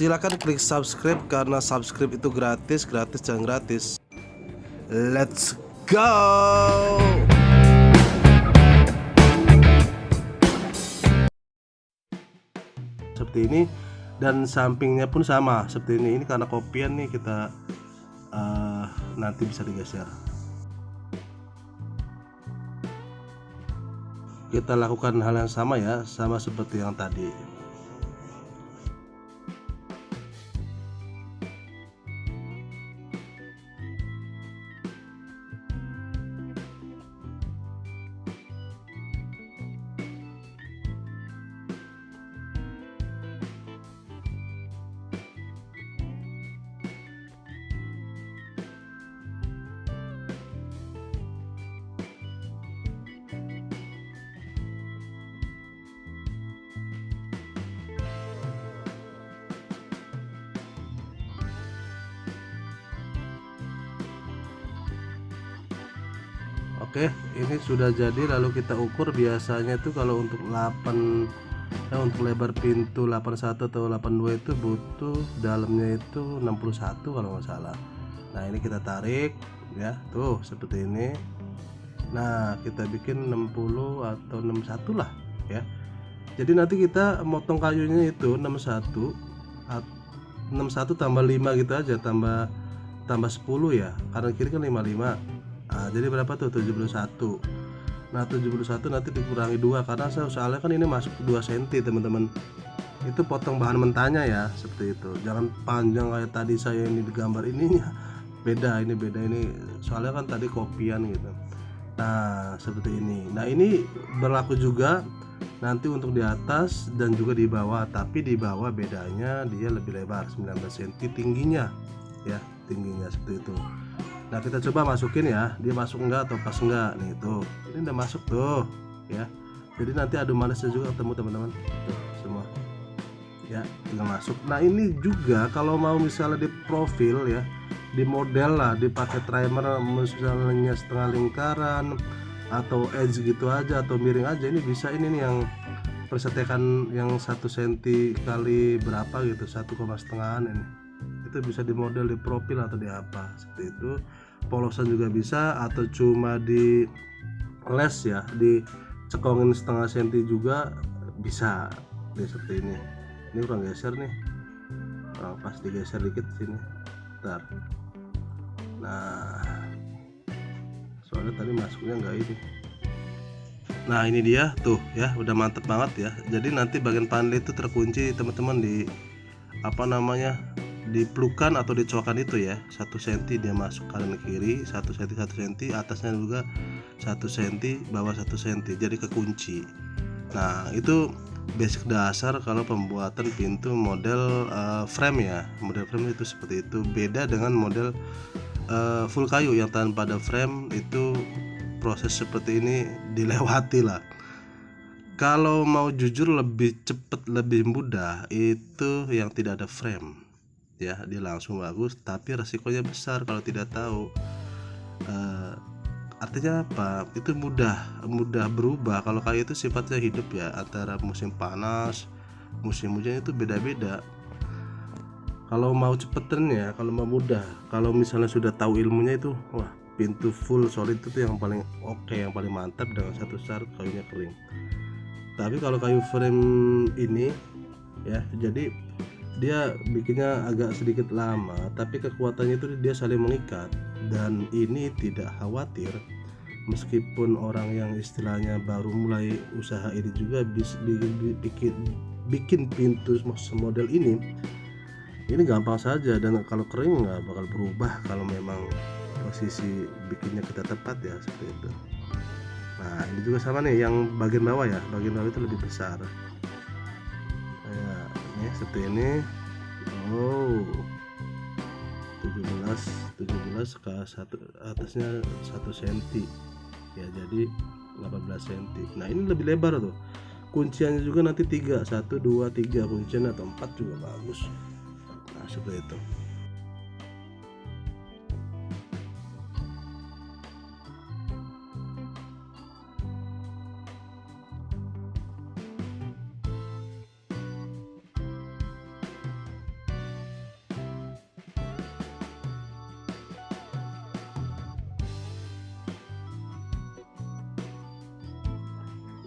Silakan klik subscribe karena subscribe itu gratis dan gratis. Let's go. Seperti ini, dan sampingnya pun sama seperti ini. Ini karena kopian nih, kita nanti bisa digeser. Kita lakukan hal yang sama ya, sama seperti yang tadi. Oke, ini sudah jadi. Lalu kita ukur. Biasanya itu kalau untuk 8 untuk lebar pintu 81 atau 82 itu butuh dalamnya itu 61 kalau nggak salah. Nah, ini kita tarik ya, tuh seperti ini. Nah, kita bikin 60 atau 61 lah ya. Jadi nanti kita motong kayunya itu 61 tambah 5 gitu aja, tambah 10 ya, kanan kiri kan 55. Nah, jadi berapa tuh? 71. Nah, 71 nanti dikurangi 2 karena soalnya kan ini masuk 2 cm teman-teman. Itu potong bahan mentahnya ya, seperti itu. Jangan panjang kayak tadi saya ini di gambar ininya. Beda ini soalnya kan tadi kopian gitu. Nah, seperti ini. Nah, ini berlaku juga nanti untuk di atas dan juga di bawah, tapi di bawah bedanya dia lebih lebar 19 cm tingginya ya, tingginya seperti itu. Nah, kita coba masukin ya, dia masuk enggak atau pas enggak nih. Tuh, ini udah masuk tuh ya. Jadi nanti adu manisnya juga ketemu teman-teman, tuh semua ya, tinggal masuk. Nah, ini juga kalau mau misalnya di profil ya, di model lah, dipakai trimer misalnya setengah lingkaran atau edge gitu aja atau miring aja, ini bisa. Ini nih yang persetekan yang 1 cm kali berapa gitu, 1,5 ini. Itu bisa di model di profil atau di apa seperti itu. Polosan juga bisa, atau cuma di les ya, di cekongin setengah senti juga bisa nih, seperti ini. Ini kurang geser nih, pas digeser dikit sini, bentar. Nah, soalnya tadi masuknya enggak ini. Nah, ini dia tuh ya, udah mantep banget ya. Jadi nanti bagian panel itu terkunci teman-teman di apa namanya, di pelukan atau di coakan itu ya. 1 cm dia masuk kanan kiri, 1 cm, atasnya juga 1 cm, bawah 1 cm, jadi kekunci. Nah, itu basic dasar kalau pembuatan pintu model frame ya. Model frame itu seperti itu. Beda dengan model full kayu yang tanpa ada frame, itu proses seperti ini dilewati lah. Kalau mau jujur lebih cepet, lebih mudah itu yang tidak ada frame ya, dia langsung bagus, tapi resikonya besar kalau tidak tahu. Artinya apa? Itu mudah berubah. Kalau kayu itu sifatnya hidup ya, antara musim panas, musim hujan itu beda-beda. Kalau mau cepetan ya, kalau mau mudah, kalau misalnya sudah tahu ilmunya itu, wah, pintu full solid itu yang paling oke, yang paling mantap dengan 1 start kayunya kering. Tapi kalau kayu frame ini ya, jadi dia bikinnya agak sedikit lama, tapi kekuatannya itu dia saling mengikat. Dan ini tidak khawatir, meskipun orang yang istilahnya baru mulai usaha ini juga bikin pintu model ini gampang saja. Dan kalau kering nggak bakal berubah kalau memang posisi bikinnya kita tepat ya, seperti itu. Nah, ini juga sama nih, yang bagian bawah ya, bagian bawah itu lebih besar kayak ini, seperti ini. Oh, 17 ke atasnya 1 cm ya, jadi 18 cm. Nah, ini lebih lebar tuh. Kunciannya juga nanti 3, 1, 2, 3 kuncian, atau 4 juga bagus. Nah, seperti itu.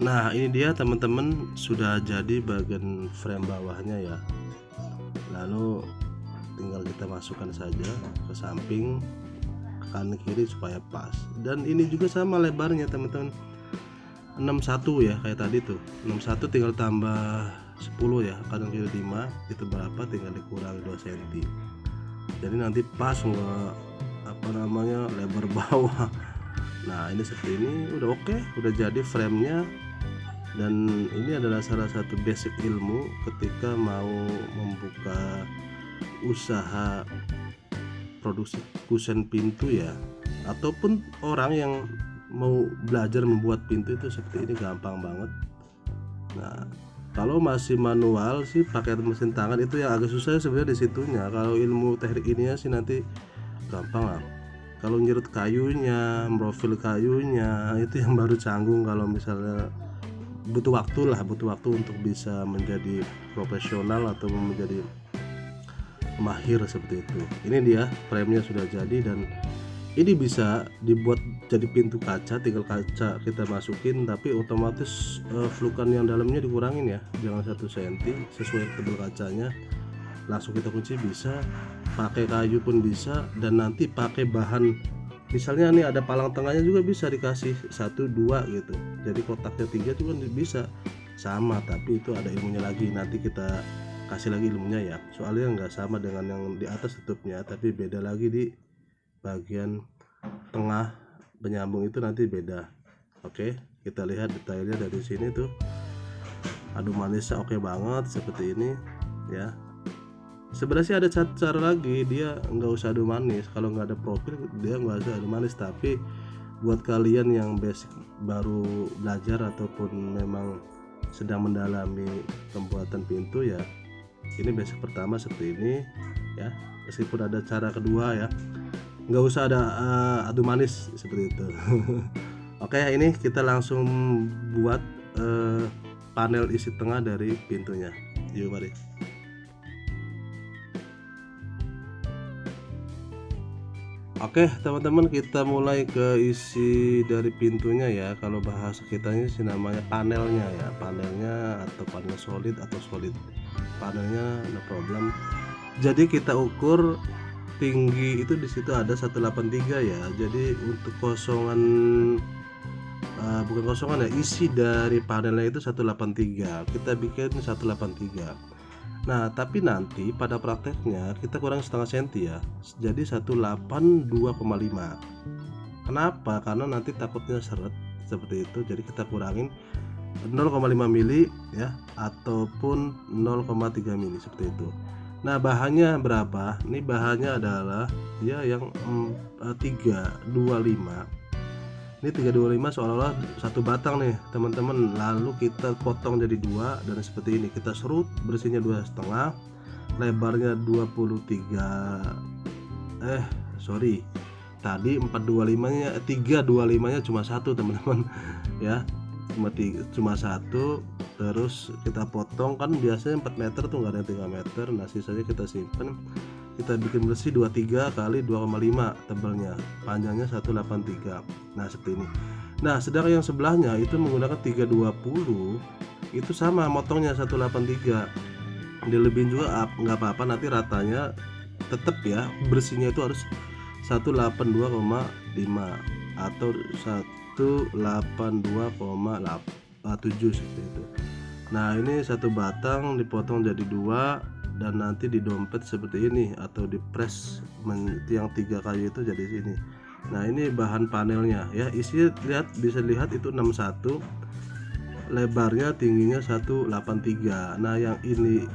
Nah ini dia teman-teman, sudah jadi bagian frame bawahnya ya. Lalu tinggal kita masukkan saja ke samping, ke kanan kiri supaya pas. Dan ini juga sama lebarnya teman-teman, 61 ya, kayak tadi tuh 61 tinggal tambah 10 ya, kanan kiri 5 itu berapa, tinggal dikurangi 2 cm. Jadi nanti pas nggak lebar bawah. Nah ini seperti ini udah oke, udah jadi framenya. Dan ini adalah salah satu basic ilmu ketika mau membuka usaha produksi kusen pintu ya, ataupun orang yang mau belajar membuat pintu itu seperti ini, gampang banget. Nah kalau masih manual sih pakai mesin tangan itu yang agak susah sebenarnya di situnya. Kalau ilmu teknik ininya sih nanti gampang lah. Kalau nyerut kayunya, profil kayunya itu yang baru canggung. Kalau misalnya butuh waktu untuk bisa menjadi profesional atau menjadi mahir seperti itu. Ini dia framenya sudah jadi, dan ini bisa dibuat jadi pintu kaca. Tinggal kaca kita masukin, tapi otomatis flukan yang dalamnya dikurangin ya, jangan 1 cm, sesuai tebal kacanya. Langsung kita kunci, bisa pakai kayu pun bisa, dan nanti pakai bahan, misalnya nih ada palang tengahnya juga bisa dikasih 1, 2 gitu, jadi kotaknya 3 juga bisa sama, tapi itu ada ilmunya lagi, nanti kita kasih lagi ilmunya ya, soalnya nggak sama dengan yang di atas tutupnya, tapi beda lagi di bagian tengah penyambung itu nanti beda. Oke, kita lihat detailnya dari sini tuh, adu manisnya oke banget seperti ini ya. Sebenarnya sih ada cara lagi, dia nggak usah adu manis. Kalau nggak ada profil dia nggak usah adu manis, tapi buat kalian yang basic baru belajar ataupun memang sedang mendalami pembuatan pintu ya, ini basic pertama seperti ini ya. Meskipun ada cara kedua ya, nggak usah ada adu manis seperti itu. Oke, ini kita langsung buat panel isi tengah dari pintunya. Yuk mari. Oke teman-teman, kita mulai ke isi dari pintunya ya. Kalau bahasa kitanya sih namanya panelnya ya, panelnya atau panel solid atau solid panelnya, no problem. Jadi kita ukur tinggi itu di situ ada 183 ya. Jadi untuk kosongan bukan kosongan ya, isi dari panelnya itu 183, kita bikin 183. Nah tapi nanti pada prakteknya kita kurang setengah senti ya, jadi 182,5. Kenapa? Karena nanti takutnya seret seperti itu, jadi kita kurangin 0,5 mili ya, ataupun 0,3 mili seperti itu. Nah bahannya berapa? Ini bahannya adalah ya yang 325. Ini 325 seolah-olah satu batang nih teman-teman, lalu kita potong jadi 2 dan seperti ini kita serut, bersihnya 2,5, lebarnya 325 nya 325 nya cuma 1 teman-teman ya, cuma 1. Terus kita potong, kan biasanya 4 meter tuh, nggak ada 3 meter. Nah sisanya kita simpan, kita bikin bersih 23 kali 2,5 tebalnya, panjangnya 183. Nah seperti ini. Nah sedangkan yang sebelahnya itu menggunakan 320, itu sama motongnya 183. Dilebihin juga nggak apa-apa, nanti ratanya tetap ya, bersihnya itu harus 182,5 atau 182,7 seperti itu. Nah ini satu batang dipotong jadi 2 dan nanti di dompet seperti ini, atau di press yang 3 kayu itu jadi sini. Nah ini bahan panelnya ya, isinya bisa lihat itu 61, lebarnya tingginya 183. Nah yang ini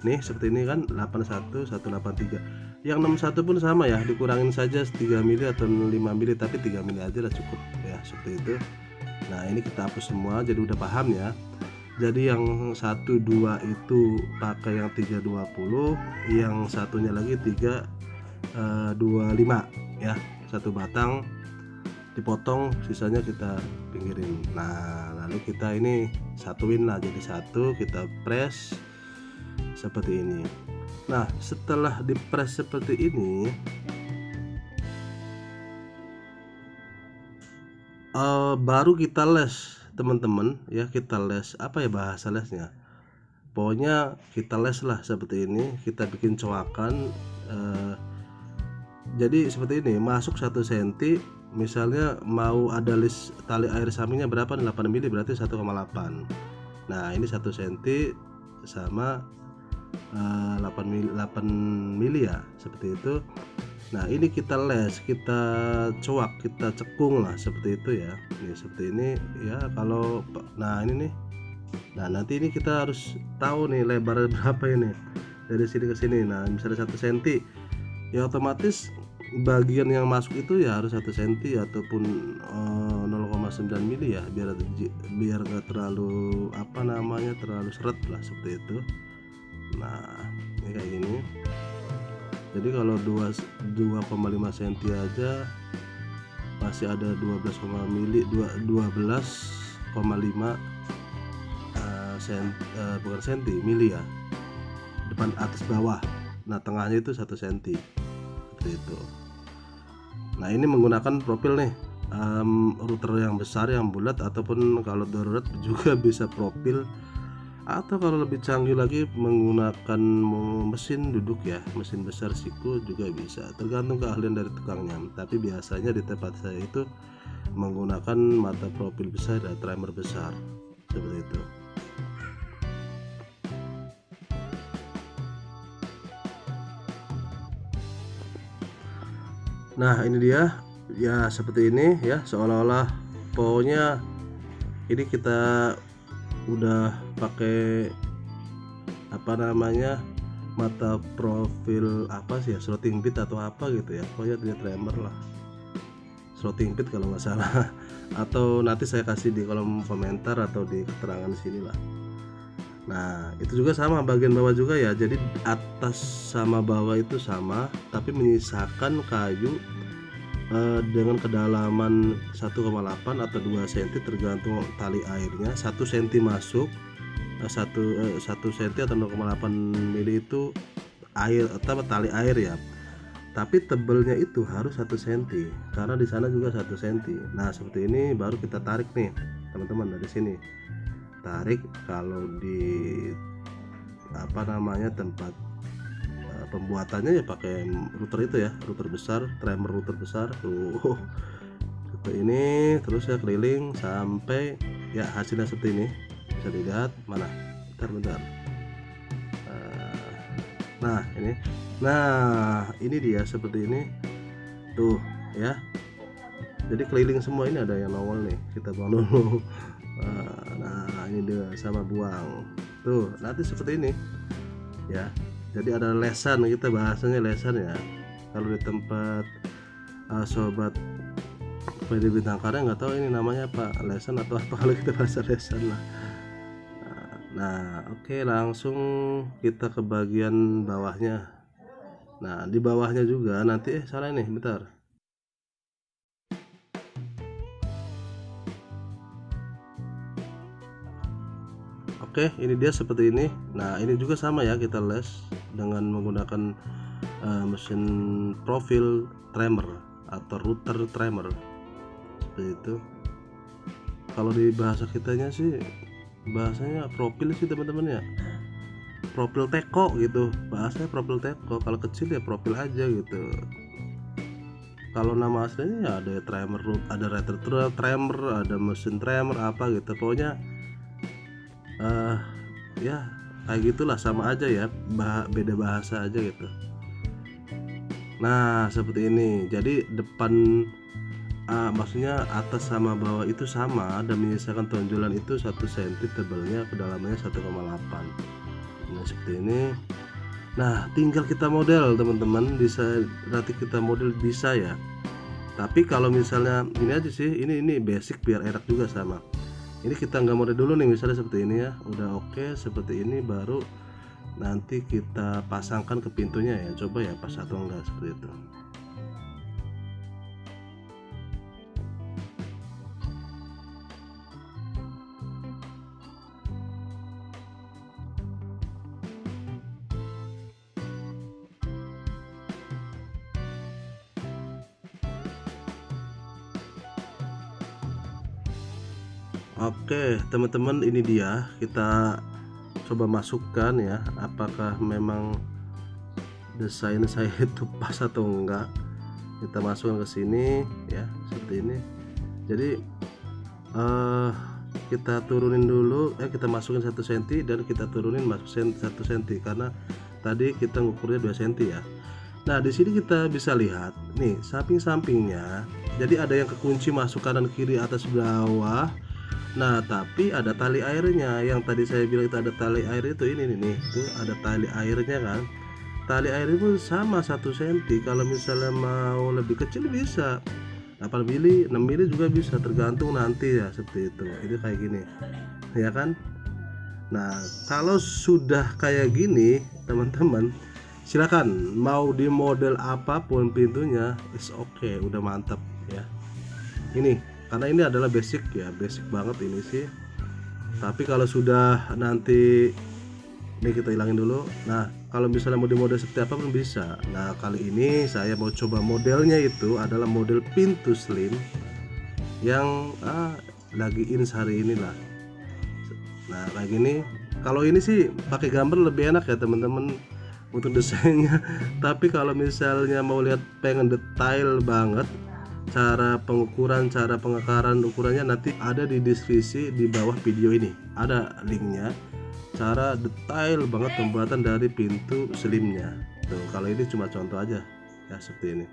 nih seperti ini kan 81 183. Yang 61 pun sama ya, dikurangin saja 3 mili atau 5 mili, tapi 3 mili aja lah cukup ya, seperti itu. Nah ini kita hapus semua, jadi udah paham ya. Jadi yang 1, 2 itu pakai yang 320, yang satunya lagi 325 ya, satu batang dipotong, sisanya kita pinggirin. Nah lalu kita ini satuin lah jadi satu, kita press seperti ini. Nah setelah di press seperti ini, baru kita les teman-teman ya, kita les apa ya bahasa lesnya, pokoknya kita les lah seperti ini, kita bikin coakan. Jadi seperti ini, masuk 1 cm, misalnya mau ada list tali air sampingnya berapa, 8 mili, berarti 1,8. Nah ini 1 cm sama 8 mili ya, seperti itu. Nah ini kita les, kita coak, kita cekung lah seperti itu ya. Ini seperti ini ya. Kalau nah ini nih, nah nanti ini kita harus tahu nih lebar berapa ini dari sini ke sini. Nah misalnya 1 cm ya, otomatis bagian yang masuk itu ya harus 1 cm ataupun 0,9 mili ya, biar nggak terlalu apa namanya, terlalu seret lah seperti itu. Nah ini kayak gini. Jadi kalau 2,5 cm aja masih ada 12,5 bukan senti, mili ya, depan atas bawah. Nah tengahnya itu 1 cm seperti itu. Nah ini menggunakan profil nih, router yang besar, yang bulat, ataupun kalau darurat juga bisa profil, atau kalau lebih canggih lagi menggunakan mesin duduk ya, mesin besar siku juga bisa, tergantung keahlian dari tukangnya. Tapi biasanya di tempat saya itu menggunakan mata profil besar dan timer besar seperti itu. Nah ini dia ya, seperti ini ya, seolah-olah pokoknya ini kita udah pakai apa namanya, mata profil apa sih ya, slotting bit atau apa gitu ya, pokoknya dia timer lah, slotting bit kalau nggak salah atau nanti saya kasih di kolom komentar atau di keterangan sini lah. Nah itu juga sama, bagian bawah juga ya, jadi atas sama bawah itu sama, tapi menyisakan kayu dengan kedalaman 1,8 atau 2 cm tergantung tali airnya. 1 cm masuk, 1 cm atau 0,8 mili itu air atau tali air ya, tapi tebelnya itu harus 1 cm karena di sana juga 1 cm. Nah seperti ini baru kita tarik nih teman-teman, dari sini tarik. Kalau di apa namanya tempat pembuatannya ya pakai router itu ya, router besar, timer router besar tuh seperti ini. Terus ya keliling sampai ya hasilnya seperti ini, bisa dilihat mana, bentar. Nah ini dia seperti ini tuh ya. Jadi keliling semua, ini ada yang nongol nih, kita buang dulu. Nah ini dia sama buang tuh, nanti seperti ini ya. Jadi ada lesan, kita bahasanya lesan ya. Kalau di tempat sobat PD Bintang Karya nggak tahu ini namanya apa, lesan atau apa, kalau kita bahasa lesan lah. Nah oke, langsung kita ke bagian bawahnya. Nah di bawahnya juga nanti salah nih, bentar. Oke, ini dia seperti ini. Nah ini juga sama ya, kita les dengan menggunakan mesin profil timer atau router timer seperti itu. Kalau di bahasa kitanya sih bahasanya profil sih teman-teman ya, profil teko gitu, bahasanya profil teko. Kalau kecil ya profil aja gitu. Kalau nama aslinya ya ada timer, ada router timer, ada mesin timer apa gitu, pokoknya ya kayak gitulah, sama aja ya, beda bahasa aja gitu. Nah seperti ini, jadi depan maksudnya atas sama bawah itu sama, dan menyisakan tonjolan itu 1 cm tebelnya, kedalamannya 1,8. Nah seperti ini. Nah tinggal kita model teman-teman, bisa nanti kita model bisa ya. Tapi kalau misalnya ini aja sih, ini basic biar enak juga sama. Ini kita nggak model dulu nih, misalnya seperti ini ya, udah oke seperti ini, baru nanti kita pasangkan ke pintunya ya. Coba ya pas atau enggak seperti itu. Oke teman-teman, ini dia, kita coba masukkan ya, apakah memang desain saya itu pas atau enggak. Kita masukkan ke sini ya, seperti ini. Jadi kita turunin dulu, kita masukin 1 cm dan kita turunin 1 cm karena tadi kita ngukurnya 2 cm ya. Nah di sini kita bisa lihat nih samping-sampingnya, jadi ada yang kekunci masuk kanan kiri atas bawah. Nah tapi ada tali airnya, yang tadi saya bilang itu ada tali air itu, ini nih itu ada tali airnya kan. Tali air pun sama 1 cm, kalau misalnya mau lebih kecil bisa 8 mili, 6 mili juga bisa, tergantung nanti ya, seperti itu. Ini kayak gini ya kan. Nah kalau sudah kayak gini teman-teman, silakan mau di model apapun pintunya, is okay, udah mantap ya. Ini karena ini adalah basic ya, basic banget ini sih. Tapi kalau sudah nanti ini kita hilangin dulu. Nah kalau misalnya mau di model seperti apa pun bisa. Nah kali ini saya mau coba modelnya, itu adalah model pintu slim yang lagi in hari ini lah. Nah kayak gini, kalau ini sih pakai gambar lebih enak ya teman-teman untuk desainnya. Tapi kalau misalnya mau lihat, pengen detail banget cara pengukuran, cara pengakaran ukurannya, nanti ada di deskripsi di bawah video ini, ada linknya, cara detail banget pembuatan dari pintu slimnya tuh. Kalau ini cuma contoh aja ya, seperti ini.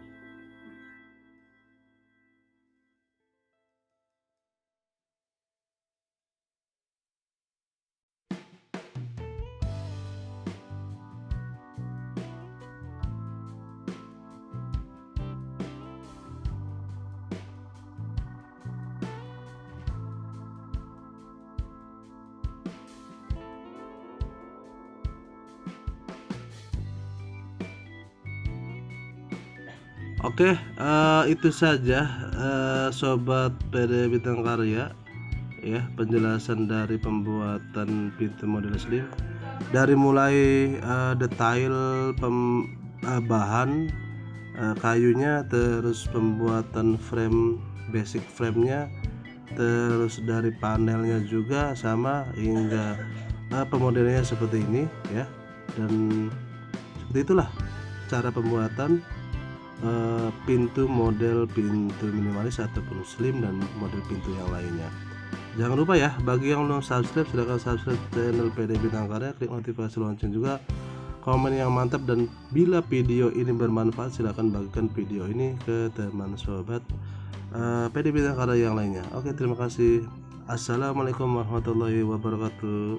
Oke, itu saja sobat PD Bintang Karya ya, penjelasan dari pembuatan pintu model slim, dari mulai detail bahan kayunya, terus pembuatan frame, basic framenya, terus dari panelnya juga sama, hingga pemodelannya seperti ini ya. Dan seperti itulah cara pembuatan pintu model pintu minimalis ataupun slim dan model pintu yang lainnya. Jangan lupa ya, bagi yang belum subscribe, silahkan subscribe channel PD Bintang Karya, klik notifikasi lonceng juga, komen yang mantap, dan bila video ini bermanfaat silahkan bagikan video ini ke teman sobat PD Bintang Karya yang lainnya. Oke, terima kasih. Assalamualaikum warahmatullahi wabarakatuh.